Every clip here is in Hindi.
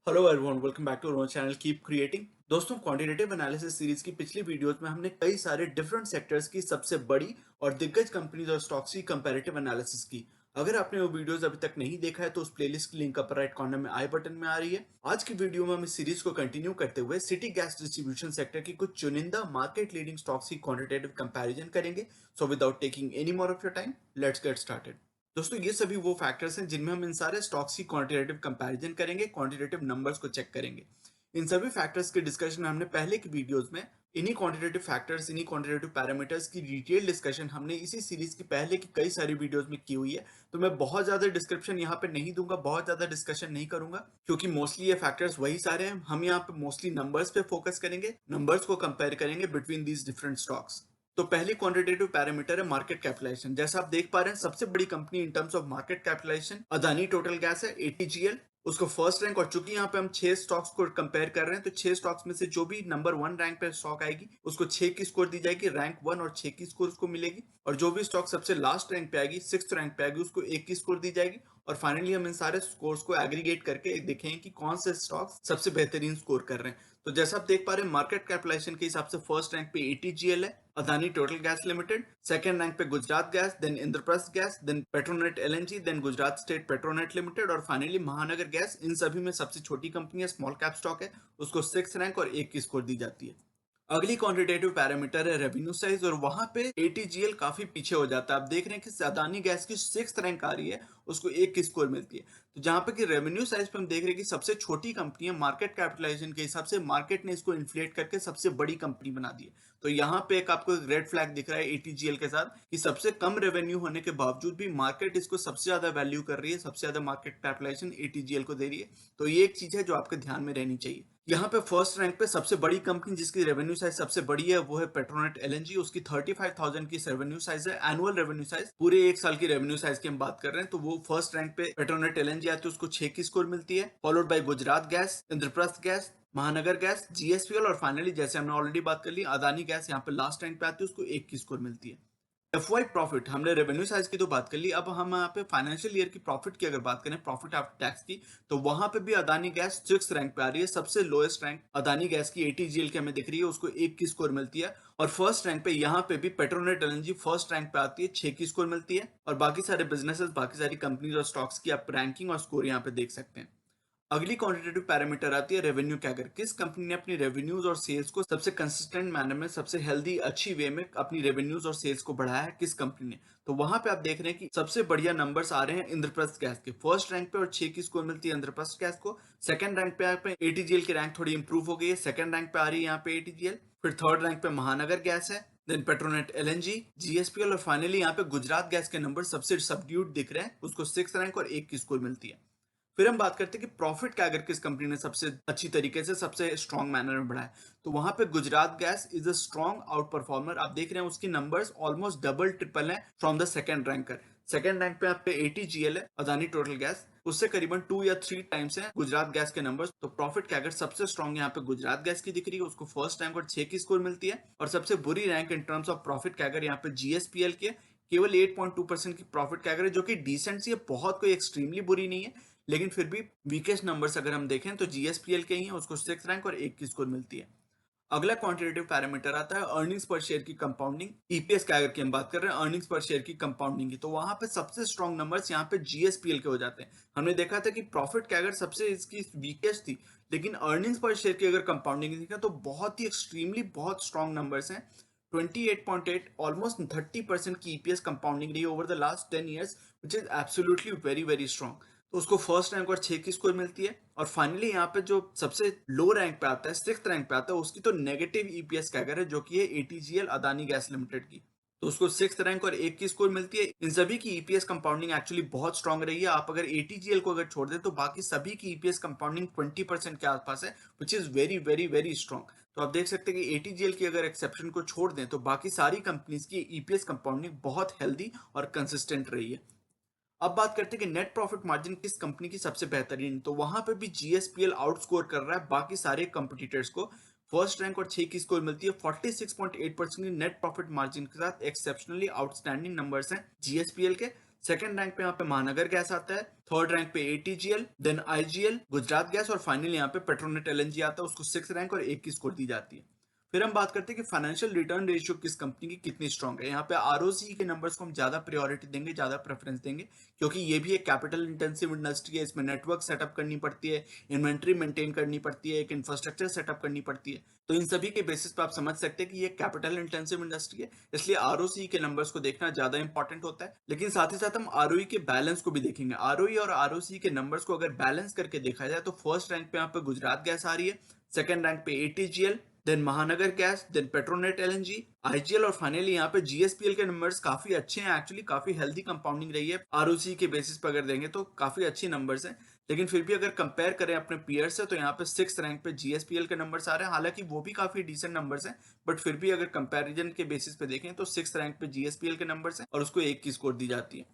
Hello everyone, welcome back to our channel keep creating. दोस्तों, क्वांटिटेटिव एनालिसिस सीरीज की पिछली वीडियोस में हमने कई सारे डिफरेंट सेक्टर्स की सबसे बड़ी और दिग्गज कंपनीज और स्टॉक्स की कंपैरेटिव एनालिसिस की। अगर आपने वो वीडियोस अभी तक नहीं देखा है तो उस प्लेलिस्ट की लिंक अपर राइट कॉर्नर में आई बटन में आ रही है। आज की वीडियो में हम इस सीरीज को कंटिन्यू करते हुए सिटी गैस डिस्ट्रीब्यूशन सेक्टर की कुछ चुनिंदा मार्केट लीडिंग स्टॉक्स की क्वांटिटेटिव कंपैरिजन करेंगे। So without taking any more of your time, let's get started. दोस्तों, ये सभी वो फैक्टर्स हैं जिनमें हम इन सारे स्टॉक्स की क्वांटिटेटिव कंपैरिजन करेंगे, क्वांटिटेटिव नंबर्स को चेक करेंगे। इन सभी फैक्टर्स के डिस्कशन में हमने पहले की वीडियोस में इन्हीं क्वांटिटेटिव फैक्टर्स, इन्हीं क्वांटिटेटिव पैरामीटर्स की डिटेल डिस्कशन हमने इसी सीरीज की पहले की कई सारी वीडियोस में की हुई है। तो मैं बहुत ज्यादा डिस्क्रिप्शन यहाँ पे नहीं दूंगा, बहुत ज्यादा डिस्कशन नहीं करूंगा, क्योंकि मोस्टली ये फैक्टर्स वही सारे हैं। हम यहाँ पे मोस्टली नंबर्स पे फोकस करेंगे, नंबर्स को कंपेयर करेंगे बिटवीन दीज डिफरेंट स्टॉक्स। तो पहली क्वांटिटेटिव पैरामीटर है मार्केट कैपिटलाइजेशन। जैसा आप देख पा रहे हैं, सबसे बड़ी company in terms of market capitalization Adani Total Gas है, एटीजीएल। उसको फर्स्ट रैंक, और चूंकि यहाँ पे हम 6 स्टॉक्स को कंपेयर कर रहे हैं तो 6 स्टॉक्स में से जो भी नंबर 1 रैंक पे स्टॉक आएगी उसको 6 की स्कोर दी जाएगी, रैंक 1 और 6 की स्कोर उसको मिलेगी। और जो भी स्टॉक सबसे लास्ट रैंक पे आएगी, 6th रैंक पे आएगी, उसको 1 की स्कोर दी जाएगी। और फाइनली हम इन सारे स्कोर्स को एग्रीगेट करके देखेंगे कि कौन से स्टॉक्स सबसे बेहतरीन स्कोर कर रहे हैं। तो जैसा आप देख पा रहे हैं, मार्केट कैपिटलाइजेशन के हिसाब से फर्स्ट रैंक पे एटीजीएल है, Adani Total gas limited. Second rank पे Gujarat gas, then Indraprastha gas, then Petronet LNG, then Gujarat state Petronet limited और फाइनली महानगर गैस। इन सभी में सबसे छोटी कंपनी है, स्मॉल कैप स्टॉक है, उसको 6 रैंक और 1 की स्कोर दी जाती है। अगली क्वांटिटेटिव पैरामीटर है रेवेन्यू साइज, और वहां पे एटीजीएल काफी पीछे हो जाता है। आप देख रहे हैं कि अदानी गैस की 6th रैंक आ रही है, उसको 1 की स्कोर मिलती है। तो जहां पे कि रेवेन्यू साइज पे हम देख रहे हैं कि सबसे छोटी कंपनी है, मार्केट कैपिटलाइजेशन के हिसाब से मार्केट ने इसको इन्फ्लेट करके सबसे बड़ी कंपनी बना दी है। तो यहाँ पे एक आपको एक रेड फ्लैग दिख रहा है एटीजीएल के साथ, कि सबसे कम रेवेन्यू होने के बावजूद भी मार्केट इसको सबसे ज्यादा वैल्यू कर रही है, सबसे ज्यादा मार्केट कैपिटलाइजेशन एटीजीएल को दे रही है। तो ये एक चीज है जो आपके ध्यान में रहनी चाहिए। यहाँ पे फर्स्ट रैंक पे सबसे बड़ी कंपनी जिसकी रेवेन्यू साइज सबसे बड़ी है वो है पेट्रोनेट एलएनजी। उसकी 35,000 की रेवेन्यू साइज है, एनुअल रेवेन्यू साइज, पूरे एक साल की रेवेन्यू साइज की हम बात कर रहे हैं। तो वो फर्स्ट रैंक पे पेट्रोनेट एलएनजी आती है, उसको 6 की स्कोर मिलती है, followed by Gujarat gas, Indraprastha gas, महानगर गैस, जीएसपीएल और फाइनली, जैसे हमने ऑलरेडी बात कर ली, अदानी गैस यहाँ पे लास्ट रैंक पे आती है, उसको 1 की स्कोर मिलती है। एफवाई प्रॉफिट, हमने रेवेन्यू साइज की तो बात कर ली, अब हम यहाँ पे फाइनेंशियल ईयर की प्रॉफिट की अगर बात करें, प्रॉफिट आफ्टर टैक्स की, तो वहां पे भी अदानी गैस 6th रैंक पे आ रही है। सबसे लोएस्ट रैंक अदानी गैस की एटीजीएल की हमें दिख रही है, उसको 1 की स्कोर मिलती है। और फर्स्ट रैंक पे यहाँ पे भी पेट्रोनेट एलएनजी फर्स्ट रैंक पे आती है, 6 की स्कोर मिलती है। और बाकी सारे बिजनेसेस, बाकी सारी कंपनीज और स्टॉक्स की आप रैंकिंग और स्कोर यहाँ पे देख सकते हैं। अगली क्वांटिटेटिव पैरामीटर आती है रेवेन्यू कैगर। किस कंपनी ने अपनी रेवेन्यूज और सेल्स को सबसे कंसिस्टेंट मैनर में, सबसे हेल्दी अच्छी वे में अपनी रेवेन्यूज और सेल्स को बढ़ाया है, किस कंपनी ने। तो वहां पे आप देख रहे हैं कि सबसे बढ़िया नंबर्स आ रहे हैं इंद्रप्रस्थ गैस के, फर्स्ट रैंक पे, और 6 की स्कोर मिलती है इंद्रप्रस्थ गैस को। सेकंड रैंक पे आप एटीजीएल की रैंक थोड़ी इंप्रूव हो गई है, सेकंड रैंक पे आ रही है यहाँ पे एटीजीएल। फिर थर्ड रैंक पे महानगर गैस है, देन पेट्रोनेट एलएनजी, जीएसपीएल और फाइनली यहाँ पे गुजरात गैस के नंबर सबसे सबड्यूट दिख रहे हैं, उसको 6 रैंक और 1 की स्कोर मिलती है। फिर हम बात करते हैं कि प्रॉफिट का अगर किस कंपनी ने सबसे अच्छी तरीके से, सबसे स्ट्रॉन्ग मैनर में बढ़ाया, तो वहां पे Gujarat gas is a strong out performer. आप देख रहे हैं उसकी नंबर्स ऑलमोस्ट डबल ट्रिपल है from the second ranker. Second rank पे आप पे एटीजीएल है, अदानी टोटल गैस, उससे करीबन 2 या 3 टाइम्स है गुजरात गैस के नंबर्स। तो प्रॉफिट का अगर सबसे स्ट्रॉन्ग यहाँ पे गुजरात गैस की दिख रही है, उसको फर्स्ट रैंक और 6 की स्कोर मिलती है। और सबसे बुरी rank in terms of profit का अगर यहाँ पे जीएसपीएल के, केवल 8.2% की प्रॉफिट का अगर है, जो कि डिसेंट सी है, बहुत कोई एक्सट्रीमली बुरी नहीं है, लेकिन फिर भी वीकेस्ट नंबर्स अगर हम देखें तो जीएसपीएल के ही है, उसको 6 रैंक और 1 की स्कोर मिलती है। अगला क्वांटिटेटिव पैरामीटर आता है अर्निंग्स पर शेयर की कंपाउंडिंग, ईपीएस का अगर की हम बात कर रहे हैं, अर्निंग्स पर शेयर की कंपाउंडिंग की, तो वहां पे सबसे स्ट्रॉन्ग नंबर्स यहाँ पे जीएसपीएल के हो जाते हैं। हमने देखा था कि प्रॉफिट का अगर सबसे इसकी वीकेस्ट थी, लेकिन अर्निंग्स पर शेयर की अगर कंपाउंडिंग देखा तो बहुत ही एक्सट्रीमली बहुत स्ट्रॉन्ग नंबर्स हैं। 28.8, ऑलमोस्ट 30% की ईपीएस कंपाउंडिंग रही over the last 10 years, which is absolutely very very strong. तो उसको फर्स्ट रैंक और 6 की स्कोर मिलती है। और फाइनली यहाँ पे जो सबसे लो रैंक पे आता है, 6th रैंक पे आता है, उसकी तो नेगेटिव ईपीएस कैगर है, जो कि है एटीजीएल अदानी गैस लिमिटेड की। तो उसको 6th रैंक और 1 की स्कोर मिलती है। इन सभी की ईपीएस कंपाउंडिंग एक्चुअली बहुत स्ट्रॉन्ग रही है। आप अगर एटीजीएल को अगर छोड़ दें तो बाकी सभी की ईपीएस कंपाउंडिंग 20% के आसपास है, which is very very very strong. तो आप देख सकते हैं कि एटीजीएल की अगर एक्सेप्शन को छोड़ दें तो बाकी सारी कंपनीज की ईपीएस कंपाउंडिंग बहुत हेल्दी और कंसिस्टेंट रही है। अब बात करते हैं कि नेट प्रॉफिट मार्जिन किस कंपनी की सबसे बेहतरीन, तो वहां पे भी जीएसपीएल आउटस्कोर कर रहा है बाकी सारे कंपटीटर्स को। फर्स्ट रैंक और 6 की स्कोर मिलती है, 46.8% की नेट प्रॉफिट मार्जिन के साथ एक्सेप्शनली आउटस्टैंडिंग नंबर्स हैं जीएसपीएल के। सेकंड रैंक पे यहाँ पे महानगर गैस आता है, थर्ड रैंक पे ATGL, then IGL, Gujarat Gas और फाइनली यहाँ पे पेट्रोनेट एलएनजी आता है, उसको 6 रैंक और 1 की स्कोर दी जाती है। फिर हम बात करते हैं कि फाइनेंशियल रिटर्न रेशियो किस कंपनी की कितनी स्ट्रांग है। यहाँ पे आरओसी के नंबर्स को हम ज्यादा प्रायोरिटी देंगे, ज्यादा प्रेफरेंस देंगे, क्योंकि ये भी एक कैपिटल इंटेंसिव इंडस्ट्री है। इसमें नेटवर्क सेटअप करनी पड़ती है, इन्वेंट्री मेंटेन करनी पड़ती है, एक इंफ्रास्ट्रक्चर सेटअप करनी पड़ती है। तो इन सभी के बेसिस पे आप समझ सकते हैं कि ये कैपिटल इंटेंसिव इंडस्ट्री है, इसलिए आरओसी के नंबर्स को देखना ज्यादा इंपॉर्टेंट होता है। लेकिन साथ ही साथ हम आरओई के बैलेंस को भी देखेंगे। आरओई और आरओसी के नंबर्स को अगर बैलेंस करके देखा जाए तो फर्स्ट रैंक पे यहाँ पे गुजरात गैस आ रही है, सेकंड रैंक पे ATGL, then Mahanagar Gas, then Petronet LNG, IGL और फाइनली यहाँ पे जीएसपीएल के नंबर्स काफी अच्छे हैं। एक्चुअली काफी हेल्दी कंपाउंडिंग रही है आरओसी के बेसिस पर अगर देंगे तो काफी अच्छी नंबर्स हैं। लेकिन फिर भी अगर कंपेयर करें अपने पीयर से तो यहाँ पे 6 रैंक पे जीएसपीएल के नंबर्स आ रहे हैं। हालांकि वो भी काफी डिसेंट नंबर्स हैं, बट फिर भी अगर कंपैरिजन के बेसिस पे देखें तो 6 रैंक पे जीएसपीएल के नंबर्स हैं और उसको 1 की स्कोर दी जाती है।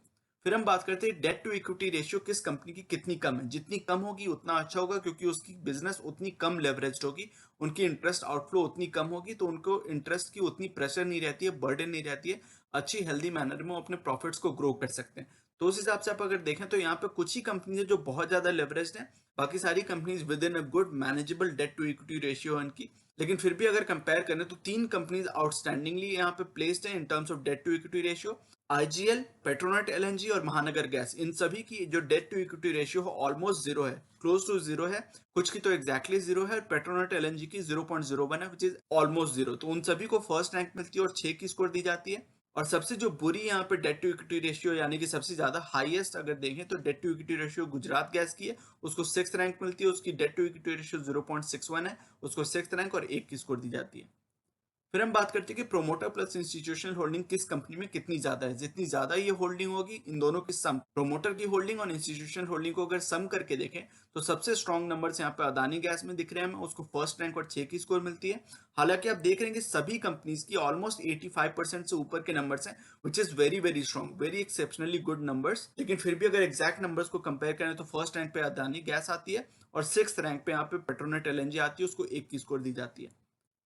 फिर हम बात करते हैं डेट टू इक्विटी रेशियो किस कंपनी की कितनी कम है। जितनी कम होगी उतना अच्छा होगा, क्योंकि उसकी बिजनेस उतनी कम लेवरेज्ड होगी, उनकी इंटरेस्ट आउटफ्लो उतनी कम होगी, तो उनको इंटरेस्ट की उतनी प्रेशर नहीं रहती है, बर्डन नहीं रहती है। अच्छी हेल्दी मैनर में वो अपने प्रॉफिट्स को ग्रो कर सकते हैं। तो उस हिसाब से आप अगर देखें तो यहाँ पे कुछ ही कंपनीज है जो बहुत ज्यादा लेवरेज्ड है, बाकी सारी companies with in a good manageable debt to equity ratio है इनकी। लेकिन फिर भी अगर कंपेयर करें तो 3 कंपनीज आउटस्टैंडिंगली यहाँ पे प्लेस्ड है in terms of debt to equity ratio. IGL, Petronet LNG और महानगर गैस, इन सभी की जो डेट टू इक्विटी रेशियो है ऑलमोस्ट जीरो है, क्लोज टू जीरो है। कुछ की तो एग्जैक्टली जीरो है, पेट्रोनेट एलएनजी की 0.01 है, विच इज ऑलमोस्ट जीरो। तो उन सभी को फर्स्ट रैंक मिलती है और 6 की स्कोर दी जाती है। और सबसे जो बुरी यहाँ पे डेट टू इक्विटी रेशियो यानी कि सबसे ज्यादा हाईएस्ट अगर देखें तो debt to equity ratio Gujarat Gas की है, उसको 6 रैंक मिलती है, उसकी डेट टू इक्विटी रेशियो 0.61 है, उसको 6 रैंक और 1 की स्कोर दी जाती है। फिर हम बात करते हैं कि प्रोमोटर प्लस इंस्टीट्यूशनल होल्डिंग किस कंपनी में कितनी ज्यादा है। जितनी ज्यादा ये होल्डिंग होगी, इन दोनों की सम, प्रोमोटर की होल्डिंग और इंस्टीट्यूशनल होल्डिंग को अगर सम करके देखें तो सबसे स्ट्रॉन्ग नंबर्स यहाँ पे अदानी गैस में दिख रहे हैं हमें, उसको फर्स्ट रैंक और 6 की स्कोर मिलती है। हालांकि आप देख रहे हैं कि सभी कंपनीज की ऑलमोस्ट 85% से ऊपर के नंबर्स हैं, which is very very strong, very exceptionally good numbers. लेकिन फिर भी अगर एग्जैक्ट नंबर्स को कंपेयर करें तो फर्स्ट रैंक पे अदानी गैस आती है और 6th रैंक पे यहाँ पे पेट्रोनेट एलएनजी आती है, उसको 1 की स्कोर दी जाती है।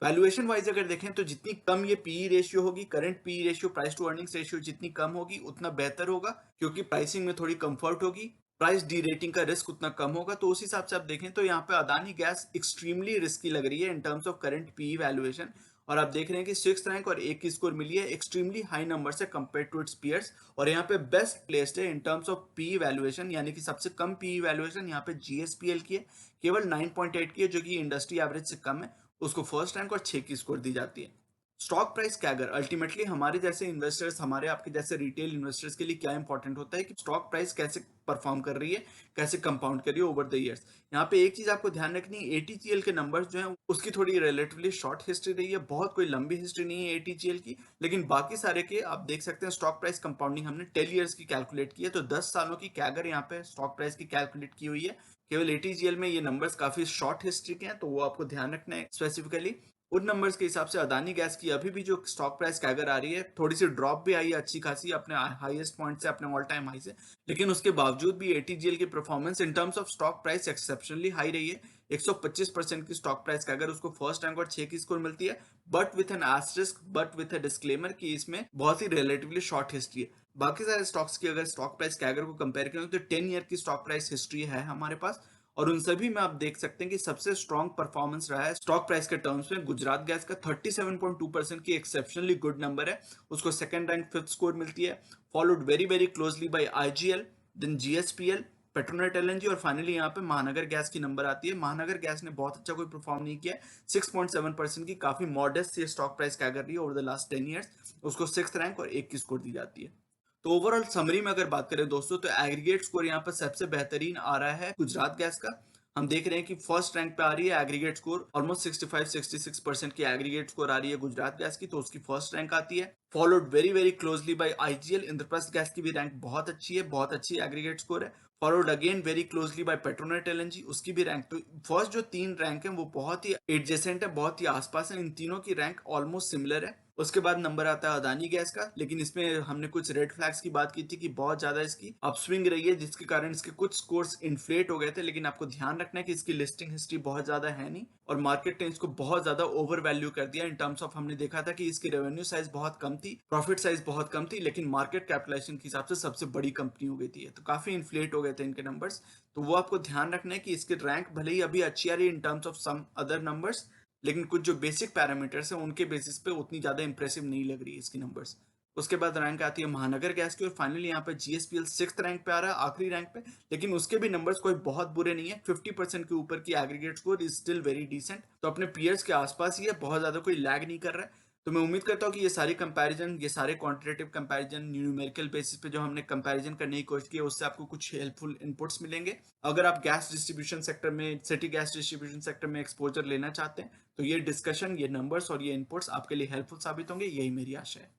वैल्यूएशन वाइज अगर देखें तो जितनी कम ये पीई रेशियो होगी, current PE ratio, price to earnings ratio जितनी कम होगी उतना बेहतर होगा, क्योंकि प्राइसिंग में थोड़ी कंफर्ट होगी, प्राइस डी रेटिंग का रिस्क उतना कम होगा। तो उस हिसाब से आप देखें तो यहाँ पे अदानी गैस एक्सट्रीमली रिस्की लग रही है in terms of current PE valuation. और आप देख रहे हैं कि 6th रैंक और 1 की स्कोर मिली है, एक्सट्रीमली हाई नंबर से कंपेयर टू इट्स पीयर्स। और यहाँ पे बेस्ट प्लेस्ड है in terms of PE valuation, यानी कि सबसे कम पीई वैल्यूएशन यहाँ पे जीएसपीएल की है, केवल 9.8 की है, जो कि इंडस्ट्री एवरेज से कम है, उसको फर्स्ट रैंक और 6 की स्कोर दी जाती है। स्टॉक प्राइस कैगर अल्टीमेटली हमारे जैसे इन्वेस्टर्स, हमारे आपके जैसे रिटेल इन्वेस्टर्स के लिए क्या इंपॉर्टेंट होता है कि स्टॉक प्राइस कैसे परफॉर्म कर रही है, कैसे कंपाउंड कर रही है ओवर द इयर्स। यहाँ पे एक चीज आपको ध्यान रखनी है, एटीजीएल के नंबर्स जो है उसकी थोड़ी रिलेटिवली शॉर्ट हिस्ट्री रही है, बहुत कोई लंबी हिस्ट्री नहीं है एटीजीएल की। लेकिन बाकी सारे के आप देख सकते हैं स्टॉक प्राइस कंपाउंडिंग हमने 10 ईयर्स की कैलकुलेट की है, तो 10 सालों की कैगर यहाँ पे स्टॉक प्राइस की कैलकुलेट की हुई है। केवल एटीजीएल में ये नंबर्स काफी शॉर्ट हिस्ट्री के हैं, तो वो आपको ध्यान रखना है स्पेसिफिकली। उन नंबर्स के हिसाब से अदानी गैस की अभी भी जो स्टॉक प्राइस कैगर आ रही है, थोड़ी सी ड्रॉप भी आई है अच्छी खासी अपने हाईएस्ट पॉइंट से, अपने ऑल टाइम हाई से। लेकिन उसके बावजूद भी एटीजीएल की performance in terms of stock price exceptionally high रही है। 125% की स्टॉक प्राइस कैगर, उसको फर्स्ट रैंक और 6 की स्कोर मिलती है, but with an asterisk, but with a disclaimer कि इसमें बहुत ही रिलेटिवली शॉर्ट हिस्ट्री है। बाकी सारे स्टॉक्स की अगर स्टॉक प्राइस कैगर को कंपेयर करें तो 10 ईयर की स्टॉक प्राइस हिस्ट्री है हमारे पास, और उन सभी में आप देख सकते हैं कि सबसे स्ट्रॉन्ग परफॉर्मेंस रहा है स्टॉक प्राइस के टर्म्स में गुजरात गैस का 37.2% की एक्सेप्शनली गुड नंबर है, उसको सेकंड रैंक 5th स्कोर मिलती है, followed very very closely by IGL, then GSPL, Petronet LNG और फाइनली यहाँ पे महानगर गैस की नंबर आती है। महानगर गैस ने बहुत अच्छा कोई परफॉर्म नहीं किया है, 6.7% की काफी मॉडेस्ट ये स्टॉक प्राइस क्या कर रही है ओवर द लास्ट 10 ईयर्स, उसको 6th रैंक और 1 की स्कोर दी जाती है। तो ओवरऑल समरी में अगर बात करें दोस्तों तो एग्रीगेट स्कोर यहाँ पर सबसे बेहतरीन आ रहा है गुजरात गैस का। हम देख रहे हैं कि फर्स्ट रैंक पे आ रही है एग्रीगेट स्कोर, ऑलमोस्ट 65-66% की एग्रीगेट स्कोर आ रही है गुजरात गैस की, तो उसकी फर्स्ट रैंक आती है, followed very very closely by IGL. Indraprastha gas की भी रैंक बहुत अच्छी है, बहुत अच्छी एग्रीगेट स्कोर है, followed again very closely by Petronet LNG, उसकी भी रैंक। तो फर्स्ट जो 3 रैंक है वो बहुत ही एडजेसेंट है, बहुत ही आसपास है, इन तीनों की रैंक ऑलमोस्ट सिमिलर है। उसके बाद नंबर आता है अदानी गैस का, लेकिन इसमें हमने कुछ रेड फ्लैग्स की बात की थी कि बहुत ज्यादा इसकी अपस्विंग रही है, जिसके कारण इसके कुछ स्कोर्स इन्फ्लेट हो गए थे। लेकिन आपको ध्यान रखना है कि इसकी लिस्टिंग हिस्ट्री बहुत ज्यादा है नहीं, और मार्केट ने इसको बहुत ज्यादा ओवर वैल्यू कर दिया इन टर्म्स ऑफ, हमने देखा था कि इसकी रेवेन्यू साइज बहुत कम थी, प्रॉफिट साइज बहुत कम थी, लेकिन मार्केट कैपिटलाइजेशन के हिसाब से सबसे बड़ी कंपनी हो गई थी, तो काफी इन्फ्लेट हो गए थे इनके नंबर्स। तो वो आपको ध्यान रखना है कि इसके रैंक भले ही अभी अच्छी आ रही है in terms of some other numbers, लेकिन कुछ जो बेसिक पैरामीटर्स हैं उनके बेसिस पे उतनी ज्यादा इंप्रेसिव नहीं लग रही है इसकी नंबर्स। उसके बाद रैंक आती है महानगर गैस की, और फाइनली यहाँ पे जीएसपीएल 6th रैंक पे आ रहा है, आखिरी रैंक पे। लेकिन उसके भी नंबर्स कोई बहुत बुरे नहीं है, 50% के ऊपर की aggregate score is still very decent, तो अपने पीयर्स के आसपास ही है, बहुत ज्यादा कोई लैग नहीं कर रहा है। तो मैं उम्मीद करता हूँ कि ये सारी कंपैरिजन, ये सारे क्वांटिटेटिव कंपैरिजन न्यूमेरिकल बेसिस पे जो हमने कंपैरिजन करने की कोशिश की है, उससे आपको कुछ हेल्पफुल इनपुट्स मिलेंगे। अगर आप गैस डिस्ट्रीब्यूशन सेक्टर में, सिटी गैस डिस्ट्रीब्यूशन सेक्टर में एक्सपोजर लेना चाहते हैं, तो ये डिस्कशन, ये नंबर्स और ये इनपुट्स आपके लिए हेल्पफुल साबित होंगे, यही मेरी आशा है।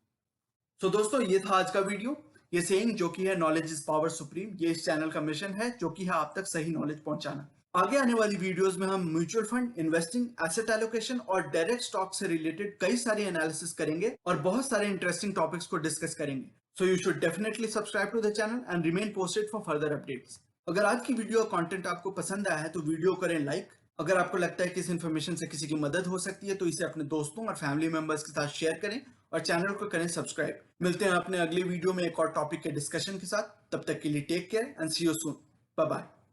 तो दोस्तों, ये था आज का वीडियो। ये सेइंग जो कि है नॉलेज इज पावर सुप्रीम, ये इस चैनल का मिशन है, जो कि है आप तक सही नॉलेज पहुंचाना। आगे आने वाली वीडियोस में हम mutual fund, investing, asset allocation और डायरेक्ट स्टॉक से रिलेटेड कई सारे एनालिसिस करेंगे और बहुत सारे इंटरेस्टिंग टॉपिक्स को डिस्कस करेंगे। So you should definitely subscribe to the channel and remain posted for further updates. अगर आज की वीडियो कंटेंट आपको पसंद आया है तो वीडियो करें लाइक। अगर आपको लगता है कि इस इन्फॉर्मेशन से किसी की मदद हो सकती है तो इसे अपने दोस्तों और फैमिली मेंबर्स के साथ शेयर करें, और चैनल को करें सब्सक्राइब। मिलते हैं अपने अगले वीडियो में एक और टॉपिक के डिस्कशन के साथ। तब तक के लिए take care and see you soon. Bye bye.